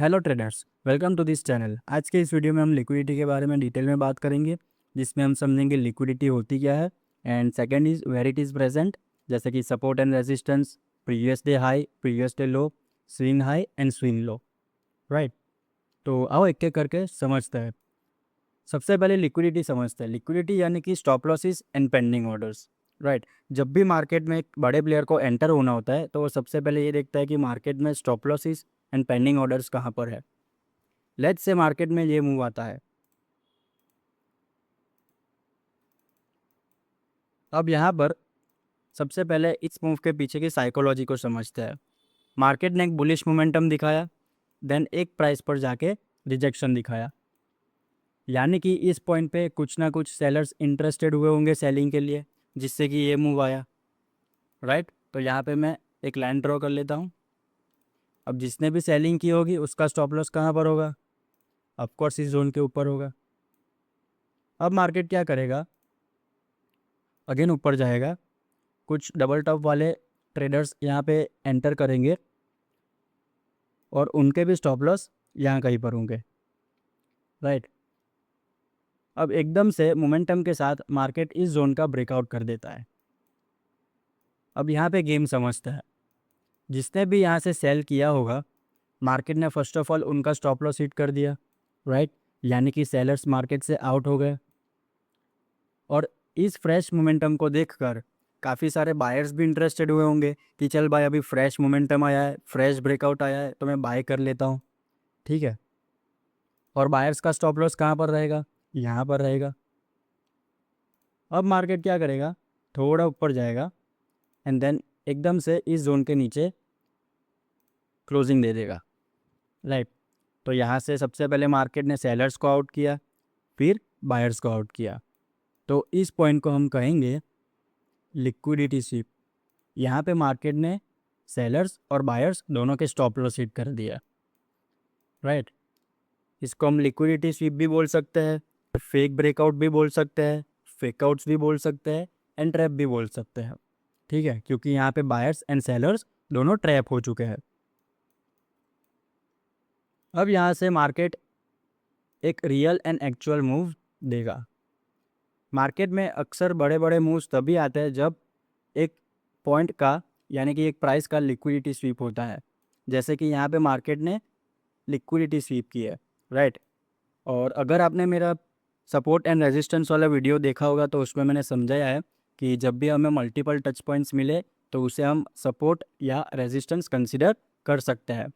Hello traders, welcome to this channel. आज के इस वीडियो में हम लिक्विडिटी के बारे में डिटेल में बात करेंगे, जिसमें हम समझेंगे लिक्विडिटी होती क्या है and second is where it is present, जैसे कि support and resistance, previous day high, previous day low, swing high and swing low. Right, तो आओ एक एक करके समझते हैं। सबसे पहले लिक्विडिटी समझते हैं। लिक्विडिटी यानी कि stop losses and pending orders. Right, जब भी मार्केट में एक बड़े प्लेयर को एंटर होना होता है तो वो सबसे पहले ये देखता है कि मार्केट में stop losses and pending orders कहाँ पर है। लेट्स से मार्केट में ये मूव आता है। अब यहाँ पर सबसे पहले इस मूव के पीछे की साइकोलॉजी को समझते हैं। मार्केट ने एक बुलिश मोमेंटम दिखाया, देन एक प्राइस पर जाके रिजेक्शन दिखाया, यानी कि इस पॉइंट पे कुछ ना कुछ सेलर्स इंटरेस्टेड हुए होंगे सेलिंग के लिए, जिससे कि ये मूव आया। राइट, तो यहाँ पे मैं एक लाइन ड्रॉ कर लेता हूँ। अब जिसने भी सेलिंग की होगी उसका स्टॉप लॉस कहाँ पर होगा? ऑफकोर्स इस जोन के ऊपर होगा। अब मार्केट क्या करेगा? अगेन ऊपर जाएगा। कुछ डबल टॉप वाले ट्रेडर्स यहाँ पे एंटर करेंगे और उनके भी स्टॉप लॉस यहाँ कहीं पर होंगे। राइट, अब एकदम से मोमेंटम के साथ मार्केट इस जोन का ब्रेकआउट कर देता है। अब यहाँ पे गेम समझता है। जिसने भी यहाँ से सेल किया होगा, मार्केट ने फर्स्ट ऑफ ऑल उनका स्टॉप लॉस हिट कर दिया। राइट, यानी कि सेलर्स मार्केट से आउट हो गए। और इस फ्रेश मोमेंटम को देखकर काफ़ी सारे बायर्स भी इंटरेस्टेड हुए होंगे कि चल भाई अभी फ्रेश मोमेंटम आया है, फ्रेश ब्रेकआउट आया है, तो मैं बाय कर लेता हूँ। ठीक है, और बायर्स का स्टॉप लॉस कहाँ पर रहेगा? यहाँ पर रहेगा। अब मार्केट क्या करेगा? थोड़ा ऊपर जाएगा एंड देन एकदम से इस जोन के नीचे क्लोजिंग दे देगा। राइट, तो यहाँ से सबसे पहले मार्केट ने सेलर्स को आउट किया, फिर बायर्स को आउट किया। तो इस पॉइंट को हम कहेंगे लिक्विडिटी स्वीप। यहाँ पे मार्केट ने सेलर्स और बायर्स दोनों के स्टॉप लॉस हिट कर दिया। राइट, इसको हम लिक्विडिटी स्वीप भी बोल सकते हैं, फेक ब्रेकआउट भी बोल सकते हैं, फेकआउट्स भी बोल सकते हैं एंड ट्रैप भी बोल सकते हैं। ठीक है, क्योंकि यहाँ पे बायर्स एंड सेलर्स दोनों ट्रैप हो चुके हैं। अब यहाँ से मार्केट एक रियल एंड एक्चुअल मूव देगा। मार्केट में अक्सर बड़े बड़े मूव्स तभी आते हैं जब एक पॉइंट का यानी कि एक प्राइस का लिक्विडिटी स्वीप होता है। जैसे कि यहाँ पे मार्केट ने लिक्विडिटी स्वीप की है। राइट, और अगर आपने मेरा सपोर्ट एंड रेजिस्टेंस वाला वीडियो देखा होगा तो उसमें मैंने समझाया है कि जब भी हमें मल्टीपल टच पॉइंट्स मिले तो उसे हम सपोर्ट या रेजिस्टेंस कंसिडर कर सकते हैं।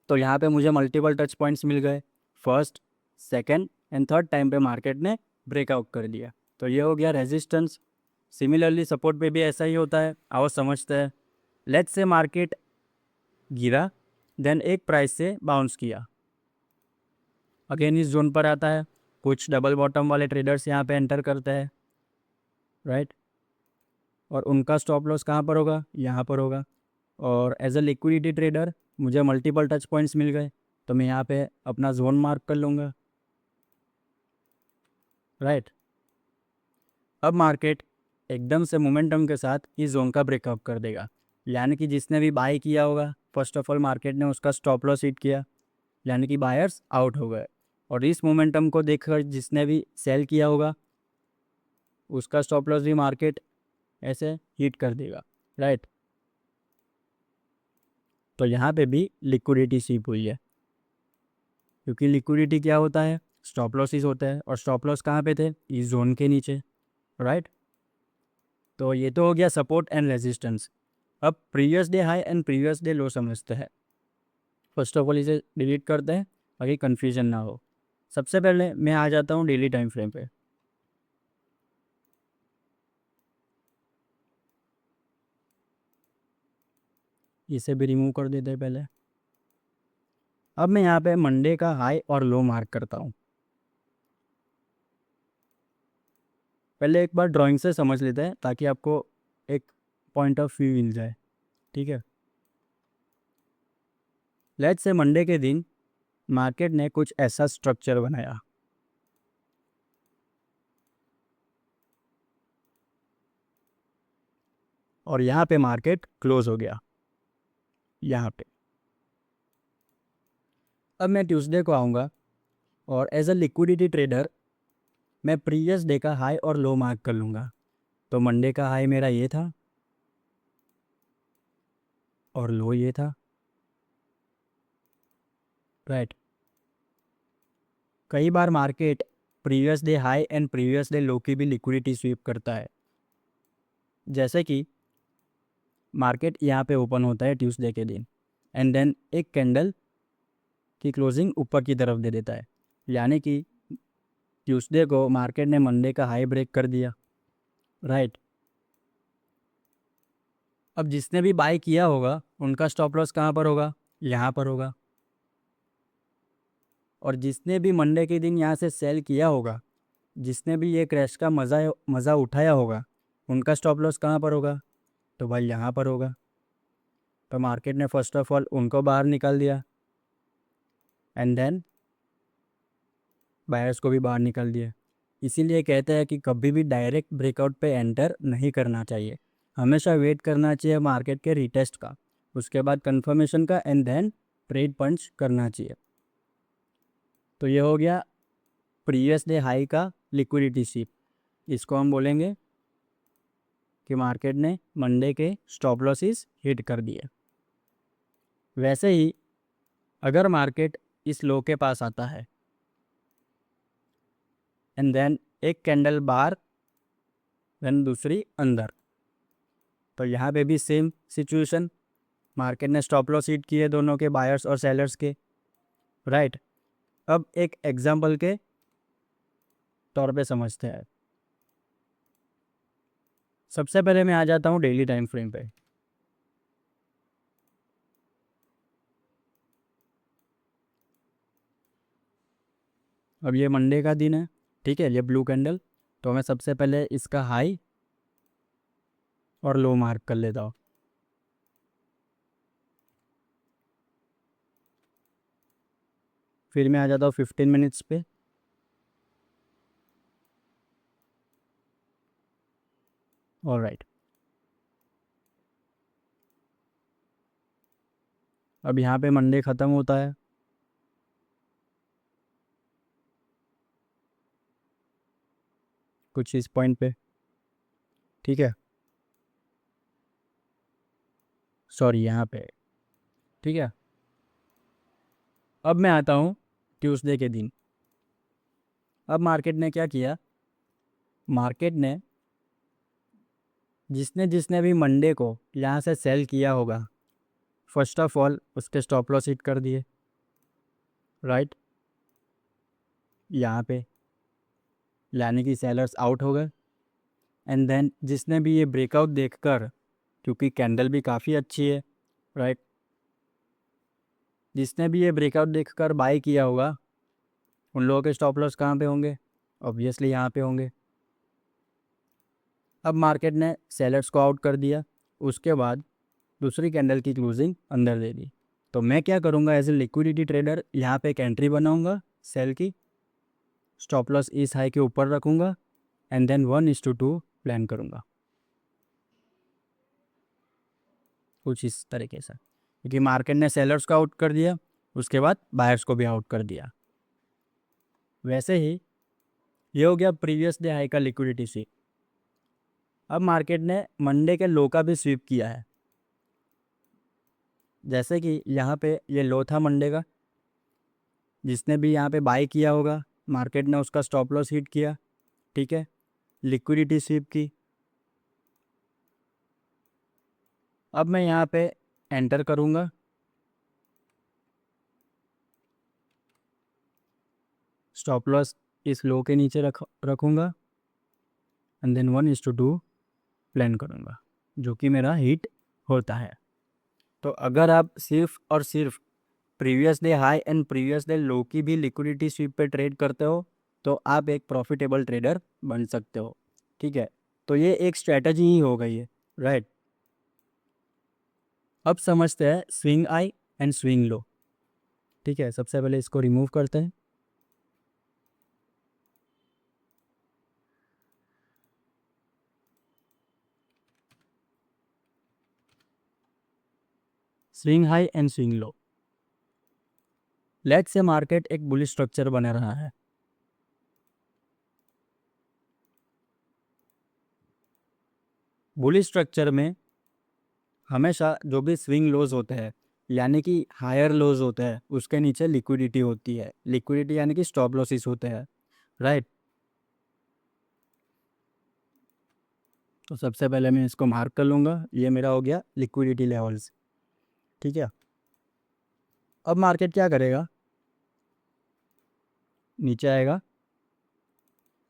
तो यहाँ पे मुझे मल्टीपल टच पॉइंट्स मिल गए। First, second and third time पे मार्केट ने ब्रेकआउट कर दिया, तो ये हो गया रेजिस्टेंस। सिमिलरली सपोर्ट पे भी ऐसा ही होता है। आओ समझते हैं। लेट्स से मार्केट गिरा, देन एक प्राइस से बाउंस किया, अगेन इस जोन पर आता है। कुछ डबल बॉटम वाले ट्रेडर्स यहाँ पे एंटर करते हैं। राइट, और उनका स्टॉप लॉस कहाँ पर होगा? यहाँ पर होगा। और एज अ लिक्विडिटी ट्रेडर मुझे मल्टीपल टच पॉइंट्स मिल गए, तो मैं यहाँ पे अपना जोन मार्क कर लूँगा। राइट, अब मार्केट एकदम से मोमेंटम के साथ इस जोन का ब्रेकअप कर देगा, यानी कि जिसने भी बाय किया होगा फर्स्ट ऑफ ऑल मार्केट ने उसका स्टॉप लॉस हिट किया, यानी कि बायर्स आउट हो गए। और इस मोमेंटम को देखकर जिसने भी सेल किया होगा उसका स्टॉप लॉस भी मार्केट ऐसे हिट कर देगा। राइट, तो यहाँ पे भी लिक्विडिटी स्वीप हुई है, क्योंकि लिक्विडिटी क्या होता है? स्टॉप लॉसेस होता है, और स्टॉप लॉस कहाँ पे थे? इस जोन के नीचे। राइट, तो ये तो हो गया सपोर्ट एंड रेजिस्टेंस। अब previous day high and previous day लो समझते हैं। फर्स्ट ऑफ ऑल इसे डिलीट करते हैं ताकि कन्फ्यूजन ना हो। सबसे पहले मैं आ जाता हूँ डेली टाइम फ्रेम पे। इसे भी रिमूव कर देते हैं पहले। अब मैं यहाँ पे मंडे का हाई और लो मार्क करता हूँ। पहले एक बार ड्राइंग से समझ लेते हैं ताकि आपको एक पॉइंट ऑफ व्यू मिल जाए। ठीक है, लेट्स से मंडे के दिन मार्केट ने कुछ ऐसा स्ट्रक्चर बनाया, और यहाँ पे मार्केट क्लोज हो गया। यहाँ पे अब मैं ट्यूसडे को आऊँगा और एज अ लिक्विडिटी ट्रेडर मैं प्रीवियस डे का हाई और लो मार्क कर लूँगा। तो मंडे का हाई मेरा ये था और लो ये था, राइट। कई बार market previous day high and previous day low की भी लिक्विडिटी स्वीप करता है। जैसे कि मार्केट यहाँ पे ओपन होता है ट्यूसडे के दिन एंड देन एक कैंडल की क्लोजिंग ऊपर की तरफ दे देता है, यानी कि ट्यूसडे को मार्केट ने मंडे का हाई ब्रेक कर दिया, राइट। अब जिसने भी बाय किया होगा उनका स्टॉप लॉस कहाँ पर होगा, यहाँ पर होगा। और जिसने भी मंडे के दिन यहाँ से सेल किया होगा, जिसने भी ये क्रैश का मज़ा उठाया होगा, उनका स्टॉप लॉस कहाँ पर होगा, तो भाई यहाँ पर होगा। तो मार्केट ने फर्स्ट ऑफ ऑल उनको बाहर निकाल दिया एंड देन बायर्स को भी बाहर निकाल दिया। इसीलिए कहते हैं कि कभी भी डायरेक्ट ब्रेकआउट पे एंटर नहीं करना चाहिए, हमेशा वेट करना चाहिए मार्केट के रिटेस्ट का, उसके बाद कंफर्मेशन का एंड देन ट्रेड पंच करना चाहिए। तो ये हो गया प्रीवियस डे हाई का लिक्विडिटी स्वीप। इसको हम बोलेंगे कि मार्केट ने मंडे के स्टॉप लॉसेस हिट कर दिए। वैसे ही अगर मार्केट इस लो के पास आता है एंड देन एक कैंडल बाहर देन दूसरी अंदर, तो यहाँ पे भी सेम सिचुएशन, मार्केट ने स्टॉप लॉस हिट किए दोनों के, बायर्स और सेलर्स के, राइट। अब एक एग्जांपल के तौर पे समझते हैं। सबसे पहले मैं आ जाता हूँ डेली टाइम फ्रेम पे। अब ये मंडे का दिन है, ठीक है, ये ब्लू कैंडल। तो मैं सबसे पहले इसका हाई और लो मार्क कर लेता हूँ। फिर मैं आ जाता हूँ 15 मिनट्स पे। ऑलराइट, अब यहाँ पे मंडे ख़त्म होता है। कुछ इस पॉइंट पे, ठीक है, सॉरी यहाँ पे, ठीक है। अब मैं आता हूँ ट्यूसडे के दिन। अब मार्केट ने क्या किया, मार्केट ने जिसने जिसने भी मंडे को यहाँ से सेल किया होगा, फर्स्ट ऑफ ऑल उसके स्टॉप लॉस हिट कर दिए, राइट, यहाँ पे, यानी कि सेलर्स आउट हो गए। एंड देन जिसने भी ये ब्रेकआउट देखकर, क्योंकि कैंडल भी काफ़ी अच्छी है, राइट, जिसने भी ये ब्रेकआउट देखकर बाय किया होगा, उन लोगों के स्टॉप लॉस कहाँ पे होंगे, ऑब्वियसली यहाँ पे होंगे। अब मार्केट ने सेलर्स को आउट कर दिया, उसके बाद दूसरी कैंडल की क्लोजिंग अंदर दे दी। तो मैं क्या करूँगा एज ए लिक्विडिटी ट्रेडर, यहाँ पे एक एंट्री बनाऊँगा सेल की, स्टॉप लॉस इस हाई के ऊपर रखूँगा एंड देन 1:2 प्लान करूँगा, कुछ इस तरीके से, क्योंकि मार्केट ने सेलर्स को आउट कर दिया, उसके बाद बायर्स को भी आउट कर दिया। वैसे ही ये हो गया प्रीवियस डे हाई का लिक्विडिटी स्वीप। अब मार्केट ने मंडे के लो का भी स्वीप किया है। जैसे कि यहाँ पे ये लो था मंडे का, जिसने भी यहाँ पे बाय किया होगा, मार्केट ने उसका स्टॉप लॉस हिट किया, ठीक है, लिक्विडिटी स्वीप की। अब मैं यहाँ पे एंटर करूँगा, स्टॉप लॉस इस लो के नीचे रखूँगा एंड देन 1:2 प्लान करूँगा, जो कि मेरा हिट होता है। तो अगर आप सिर्फ और सिर्फ previous day high and previous day low की भी लिक्विडिटी स्वीप पे ट्रेड करते हो, तो आप एक प्रॉफिटेबल ट्रेडर बन सकते हो, ठीक है। तो ये एक स्ट्रैटेजी ही हो गई है, राइट। अब समझते हैं स्विंग आई एंड स्विंग लो, ठीक है। सबसे पहले इसको रिमूव करते हैं। Swing high and swing low, let's say market एक बुलिश स्ट्रक्चर बना रहा है, बुलिश स्ट्रक्चर में हमेशा जो भी स्विंग लोज होते हैं यानी कि हायर लोज होते हैं उसके नीचे लिक्विडिटी होती है, लिक्विडिटी यानी कि स्टॉप लॉसेस होते हैं, राइट। तो सबसे पहले मैं इसको मार्क कर लूँगा, ये मेरा हो गया लिक्विडिटी लेवल्स, ठीक है। अब मार्केट क्या करेगा, नीचे आएगा,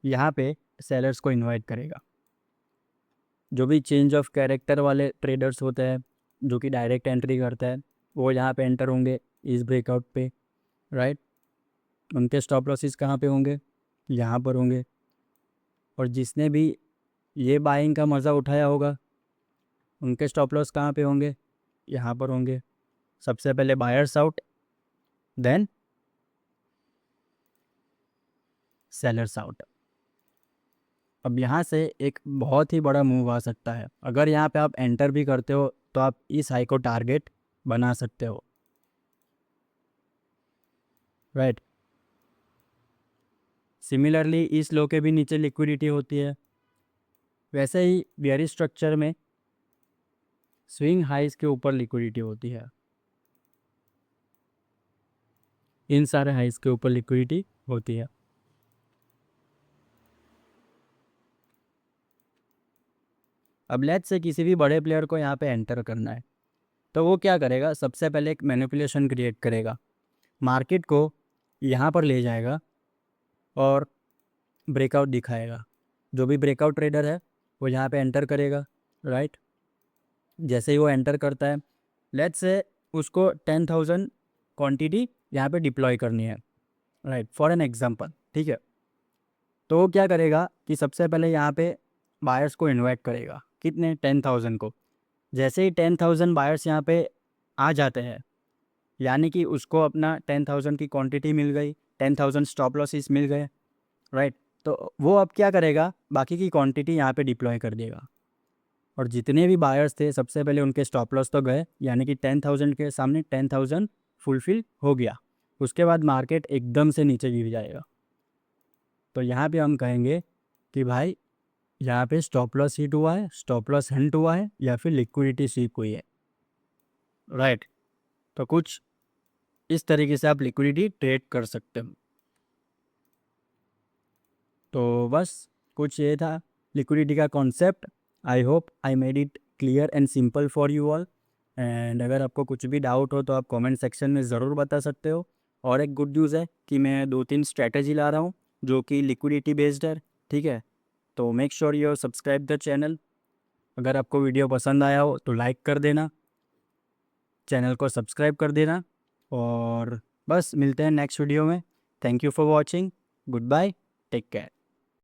यहाँ पे सेलर्स को इनवाइट करेगा। जो भी चेंज ऑफ कैरेक्टर वाले ट्रेडर्स होते हैं जो कि डायरेक्ट एंट्री करते हैं वो यहाँ पे एंटर होंगे इस ब्रेकआउट पे, राइट। उनके स्टॉप लॉसेस कहाँ पे होंगे, यहाँ पर होंगे। और जिसने भी ये बाइंग का मज़ा उठाया होगा उनके स्टॉप लॉस कहाँ पे होंगे, यहाँ पर होंगे। सबसे पहले buyers out, then sellers out. अब यहाँ से एक बहुत ही बड़ा मूव आ सकता है, अगर यहाँ पे आप एंटर भी करते हो तो आप इस हाई को टारगेट बना सकते हो, राइट। सिमिलरली इस लो के भी नीचे लिक्विडिटी होती है। वैसे ही बेयरिश स्ट्रक्चर में स्विंग हाइज के ऊपर लिक्विडिटी होती है, इन सारे हाइज के ऊपर लिक्विडिटी होती है। अब लेट्स से किसी भी बड़े प्लेयर को यहाँ पे एंटर करना है तो वो क्या करेगा, सबसे पहले एक मैनिपुलेशन क्रिएट करेगा, मार्केट को यहाँ पर ले जाएगा और ब्रेकआउट दिखाएगा। जो भी ब्रेकआउट ट्रेडर है वो यहाँ पे एंटर करेगा, राइट। जैसे ही वो एंटर करता है लेट्स से उसको 10,000 क्वांटिटी यहाँ पे डिप्लॉय करनी है, राइट, फॉर एन एग्जांपल, ठीक है। तो वो क्या करेगा कि सबसे पहले यहाँ पे बायर्स को इनवाइट करेगा, कितने, 10,000 को। जैसे ही 10,000 बायर्स यहाँ पे आ जाते हैं यानी कि उसको अपना 10,000 की क्वांटिटी मिल गई, 10,000 स्टॉप लॉसेस मिल गए, राइट। तो वो अब क्या करेगा, बाकी की क्वांटिटी यहाँ पे डिप्लॉय कर देगा। और जितने भी बायर्स थे सबसे पहले उनके स्टॉप लॉस तो गए, यानी कि 10,000 के सामने 10,000 फुलफिल हो गया। उसके बाद मार्केट एकदम से नीचे गिर जाएगा। तो यहाँ पे हम कहेंगे कि भाई यहाँ पे स्टॉप लॉस हिट हुआ है, स्टॉप लॉस हिट हुआ है, या फिर लिक्विडिटी स्वीप हुई है, राइट। तो कुछ इस तरीके से आप लिक्विडिटी ट्रेड कर सकते हो। तो बस कुछ ये था लिक्विडिटी का concept. I hope I made it clear and simple for you all. And अगर आपको कुछ भी डाउट हो तो आप कमेंट सेक्शन में ज़रूर बता सकते हो। और एक गुड न्यूज़ है कि मैं 2-3 स्ट्रैटेजी ला रहा हूँ जो कि लिक्विडिटी बेस्ड है, ठीक है। तो make sure you subscribe the channel. अगर आपको वीडियो पसंद आया हो तो लाइक कर देना, चैनल को सब्सक्राइब कर देना। और बस मिलते हैं नेक्स्ट वीडियो में। Thank you for watching, good bye, take care.